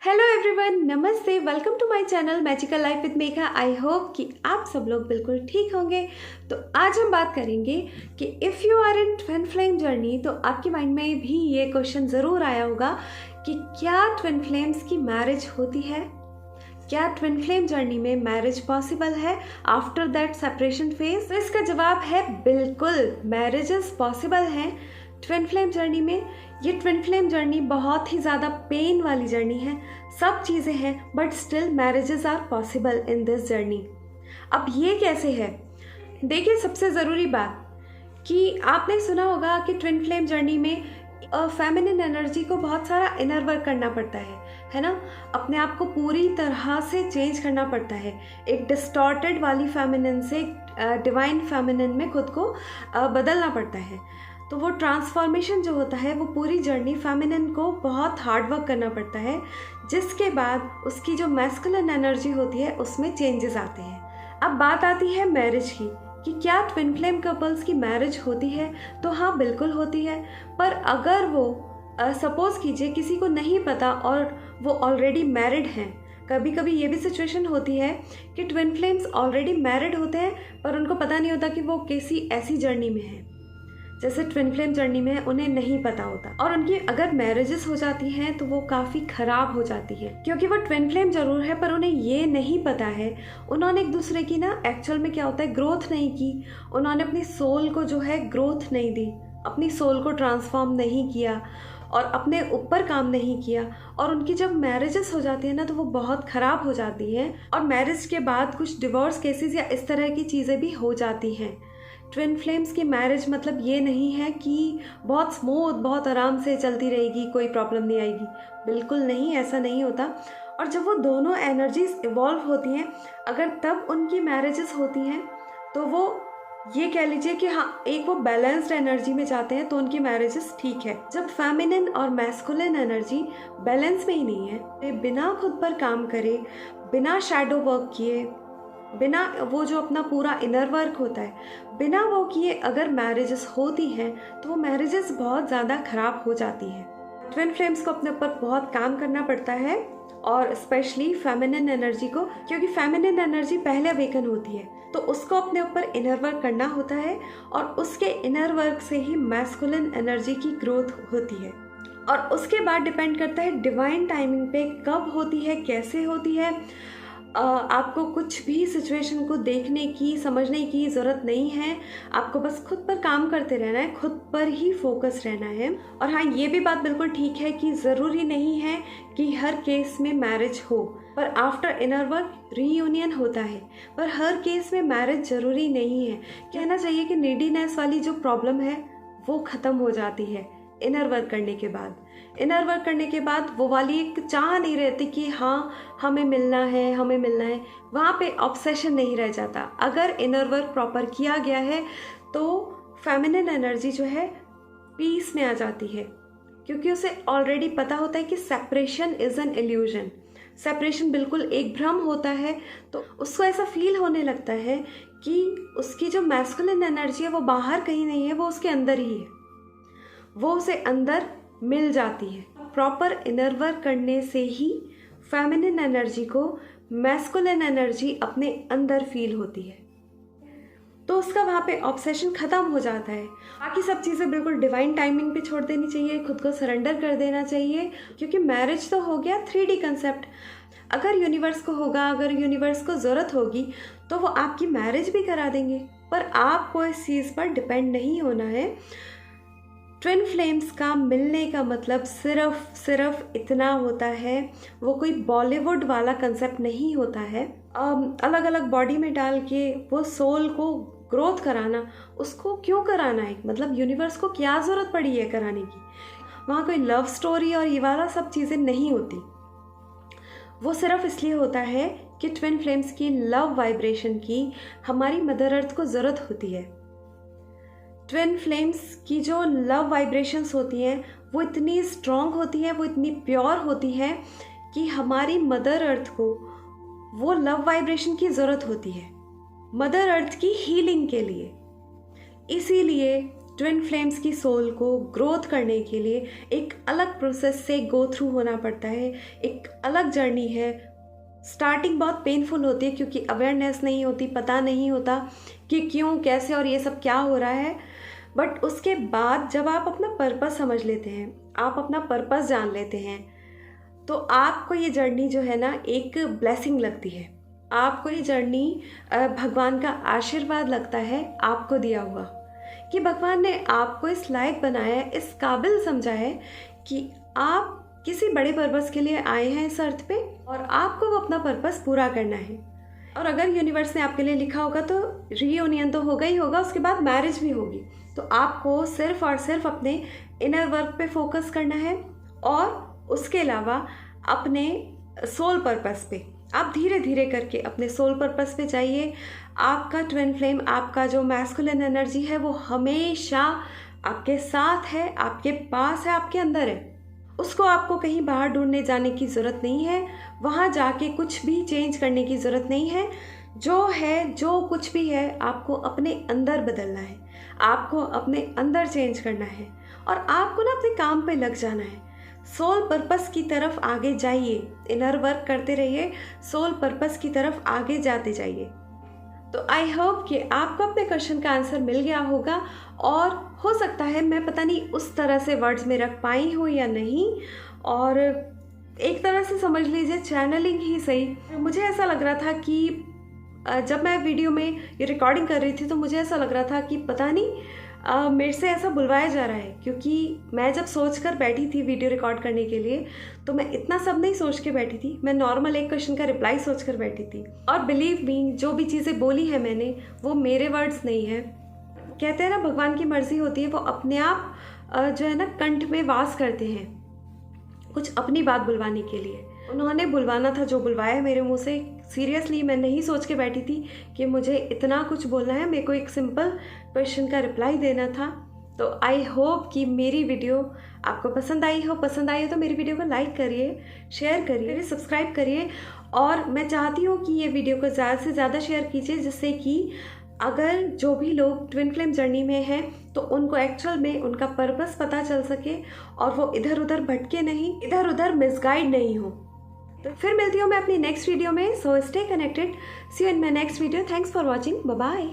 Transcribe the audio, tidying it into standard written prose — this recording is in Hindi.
हेलो एवरीवन, नमस्ते। Welcome to my channel magical life with Megha. I hope कि आप सब लोग बिल्कुल ठीक होंगे। तो आज हम बात करेंगे कि if you are in twin flame journey, तो आपके माइंड में भी ये क्वेश्चन ज़रूर आया होगा कि क्या ट्विन फ्लेम्स की मैरिज होती है, क्या ट्विन फ्लेम जर्नी में मैरिज पॉसिबल है आफ्टर दैट सेपरेशन फेज। तो इसका जवाब है बिल्कुल, मैरिजेस पॉसिबल हैं ट्विन फ्लेम जर्नी में। ये ट्विन फ्लेम जर्नी बहुत ही ज़्यादा पेन वाली जर्नी है, सब चीज़ें हैं, but still marriages are possible in this journey. अब ये कैसे है, देखिए सबसे ज़रूरी बात कि आपने सुना होगा कि ट्विन फ्लेम जर्नी में फेमिनिन एनर्जी को बहुत सारा इनर वर्क करना पड़ता है ना। अपने आप को पूरी तरह से चेंज करना पड़ता है, एक डिस्टॉर्टेड वाली फेमिनिन से डिवाइन फेमिनिन में खुद को बदलना पड़ता है। तो वो ट्रांसफॉर्मेशन जो होता है, वो पूरी जर्नी फेमिनिन को बहुत हार्ड वर्क करना पड़ता है, जिसके बाद उसकी जो मैस्कुलिन एनर्जी होती है उसमें चेंजेस आते हैं। अब बात आती है मैरिज की कि क्या ट्विन फ्लेम कपल्स की मैरिज होती है। तो हाँ, बिल्कुल होती है। पर अगर वो सपोज कीजिए किसी को नहीं पता और वो ऑलरेडी मैरिड हैं, कभी कभी ये भी सिचुएशन होती है कि ट्विन फ्लेम्स ऑलरेडी मैरिड होते हैं पर उनको पता नहीं होता कि वो किसी ऐसी जर्नी में है, जैसे ट्विन फ्लेम जर्नी में उन्हें नहीं पता होता। और उनकी अगर मैरिजेस हो जाती हैं तो वो काफ़ी ख़राब हो जाती है, क्योंकि वो ट्विन फ्लेम जरूर है पर उन्हें ये नहीं पता है, उन्होंने एक दूसरे की ना एक्चुअल में क्या होता है ग्रोथ नहीं की। उन्होंने अपनी सोल को जो है ग्रोथ नहीं दी, अपनी सोल को ट्रांसफॉर्म नहीं किया और अपने ऊपर काम नहीं किया। और उनकी जब मैरिजेस हो जाती है ना तो वो बहुत ख़राब हो जाती है, और मैरिज के बाद कुछ डिवोर्स केसेस या इस तरह की चीज़ें भी हो जाती हैं। ट्विन फ्लेम्स की मैरिज मतलब ये नहीं है कि बहुत स्मूथ, बहुत आराम से चलती रहेगी, कोई प्रॉब्लम नहीं आएगी, बिल्कुल नहीं, ऐसा नहीं होता। और जब वो दोनों एनर्जीज इवॉल्व होती हैं, अगर तब उनकी मैरिजेस होती हैं तो वो ये कह लीजिए कि हाँ, एक वो बैलेंस्ड एनर्जी में जाते हैं तो उनकी मैरिजेस ठीक है। जब फेमिनिन और मैस्कुलिन एनर्जी बैलेंस में ही नहीं है, बिना खुद पर काम करे, बिना शैडो वर्क किए, बिना वो जो अपना पूरा इनर वर्क होता है, बिना वो किए अगर मैरिजेस होती हैं तो वो मैरिजेस बहुत ज़्यादा ख़राब हो जाती हैं। ट्विन फ्लेम्स को अपने ऊपर बहुत काम करना पड़ता है, और स्पेशली फेमिनिन एनर्जी को, क्योंकि फेमिनिन एनर्जी पहले अवेकन होती है तो उसको अपने ऊपर इनर वर्क करना होता है, और उसके इनर वर्क से ही मैस्कुलिन एनर्जी की ग्रोथ होती है। और उसके बाद डिपेंड करता है डिवाइन टाइमिंग पे, कब होती है, कैसे होती है। आपको कुछ भी सिचुएशन को देखने की, समझने की ज़रूरत नहीं है, आपको बस खुद पर काम करते रहना है, खुद पर ही फोकस रहना है। और हाँ, ये भी बात बिल्कुल ठीक है कि ज़रूरी नहीं है कि हर केस में मैरिज हो, पर आफ्टर इनर वर्क रीयूनियन होता है, पर हर केस में मैरिज ज़रूरी नहीं है। कहना चाहिए कि नीडीनेस वाली जो प्रॉब्लम है वो ख़त्म हो जाती है इनर वर्क करने के बाद। इनर वर्क करने के बाद वो वाली एक चाह नहीं रहती कि हाँ हमें मिलना है, हमें मिलना है, वहाँ पे ऑब्सेशन नहीं रह जाता। अगर इनर वर्क प्रॉपर किया गया है तो फेमिनिन एनर्जी जो है पीस में आ जाती है, क्योंकि उसे ऑलरेडी पता होता है कि separation is an illusion, separation बिल्कुल एक भ्रम होता है। तो उसको ऐसा फील होने लगता है कि उसकी जो मैस्कुलिन एनर्जी है वो बाहर कहीं नहीं है, वो उसके अंदर ही है, वो उसे अंदर मिल जाती है। प्रॉपर इनर वर्क करने से ही फेमिनिन एनर्जी को मैस्कुलिन एनर्जी अपने अंदर फील होती है, तो उसका वहाँ पे ऑब्सेशन ख़त्म हो जाता है। बाकी सब चीज़ें बिल्कुल डिवाइन टाइमिंग पे छोड़ देनी चाहिए, खुद को सरेंडर कर देना चाहिए, क्योंकि मैरिज तो हो गया 3D कंसेप्ट। अगर यूनिवर्स को होगा, अगर यूनिवर्स को ज़रूरत होगी तो वो आपकी मैरिज भी करा देंगे, पर आपको इस चीज़ पर डिपेंड नहीं होना है। ट्विन फ्लेम्स का मिलने का मतलब सिर्फ इतना होता है, वो कोई बॉलीवुड वाला कंसेप्ट नहीं होता है। अलग अलग बॉडी में डाल के वो सोल को ग्रोथ कराना, उसको क्यों कराना है, मतलब यूनिवर्स को क्या ज़रूरत पड़ी है कराने की। वहाँ कोई लव स्टोरी और ये वाला सब चीज़ें नहीं होती, वो सिर्फ इसलिए होता है कि ट्विन फ्लेम्स की लव वाइब्रेशन की हमारी मदर अर्थ को ज़रूरत होती है। ट्विन फ्लेम्स की जो लव वाइब्रेशंस होती हैं वो इतनी स्ट्रॉन्ग होती हैं, वो इतनी प्योर होती है कि हमारी मदर अर्थ को वो लव वाइब्रेशन की ज़रूरत होती है मदर अर्थ की हीलिंग के लिए। इसीलिए ट्विन फ्लेम्स की सोल को ग्रोथ करने के लिए एक अलग प्रोसेस से गो थ्रू होना पड़ता है, एक अलग जर्नी है। स्टार्टिंग बहुत पेनफुल होती है क्योंकि अवेयरनेस नहीं होती, पता नहीं होता कि क्यों, कैसे और ये सब क्या हो रहा है। बट उसके बाद जब आप अपना पर्पस समझ लेते हैं, आप अपना पर्पस जान लेते हैं, तो आपको ये जर्नी जो है ना एक ब्लेसिंग लगती है। आपको ये जर्नी भगवान का आशीर्वाद लगता है आपको दिया हुआ, कि भगवान ने आपको इस लायक बनाया है, इस काबिल समझा है कि आप किसी बड़े पर्पस के लिए आए हैं इस अर्थ पे और आपको वो अपना पर्पस पूरा करना है। और अगर यूनिवर्स ने आपके लिए लिखा होगा तो रीयूनियन तो होगा ही होगा, उसके बाद मैरिज भी होगी। तो आपको सिर्फ और सिर्फ अपने इनर वर्क पे फोकस करना है और उसके अलावा अपने सोल पर्पस पे आप धीरे धीरे करके अपने सोल पर्पस पे जाइए। आपका ट्विन फ्लेम, आपका जो मैस्कुलिन एनर्जी है वो हमेशा आपके साथ है, आपके पास है, आपके अंदर है। उसको आपको कहीं बाहर ढूंढने जाने की ज़रूरत नहीं है, वहाँ जाके कुछ भी चेंज करने की ज़रूरत नहीं है। जो है, जो कुछ भी है, आपको अपने अंदर बदलना है, आपको अपने अंदर चेंज करना है और आपको ना अपने काम पे लग जाना है। सोल पर्पस की तरफ आगे जाइए, इनर वर्क करते रहिए, सोल पर्पस की तरफ आगे जाते जाइए। तो आई होप कि आपको अपने क्वेश्चन का आंसर मिल गया होगा और हो सकता है मैं पता नहीं उस तरह से वर्ड्स में रख पाई हूँ या नहीं, और एक तरह से समझ लीजिए चैनलिंग ही सही। मुझे ऐसा लग रहा था कि जब मैं वीडियो में ये रिकॉर्डिंग कर रही थी तो मुझे ऐसा लग रहा था कि पता नहीं मेरे से ऐसा बुलवाया जा रहा है, क्योंकि मैं जब सोच कर बैठी थी वीडियो रिकॉर्ड करने के लिए तो मैं इतना सब नहीं सोच के बैठी थी, मैं नॉर्मल एक क्वेश्चन का रिप्लाई सोच कर बैठी थी। और बिलीव मी, जो भी चीज़ें बोली हैं मैंने वो मेरे वर्ड्स नहीं है। कहते हैं ना भगवान की मर्जी होती है, वो अपने आप जो है ना कंठ में वास करते हैं कुछ अपनी बात बुलवाने के लिए। उन्होंने बुलवाना था जो बुलवाया मेरे मुंह से। सीरियसली मैं नहीं सोच के बैठी थी कि मुझे इतना कुछ बोलना है, मेरे को एक सिंपल क्वेश्चन का रिप्लाई देना था। तो आई होप कि मेरी वीडियो आपको पसंद आई हो तो मेरी वीडियो को लाइक करिए, शेयर करिए, सब्सक्राइब करिए। और मैं चाहती हूँ कि ये वीडियो को ज़्यादा से ज़्यादा शेयर कीजिए, जिससे कि अगर जो भी लोग ट्विन फ्लेम जर्नी में हैं तो उनको एक्चुअल में उनका पर्पस पता चल सके और वो इधर उधर भटके नहीं, इधर उधर मिसगाइड नहीं हो। तो फिर मिलती हूँ मैं अपनी नेक्स्ट वीडियो में। So stay connected, see you in my next video. Thanks for watching, bye bye.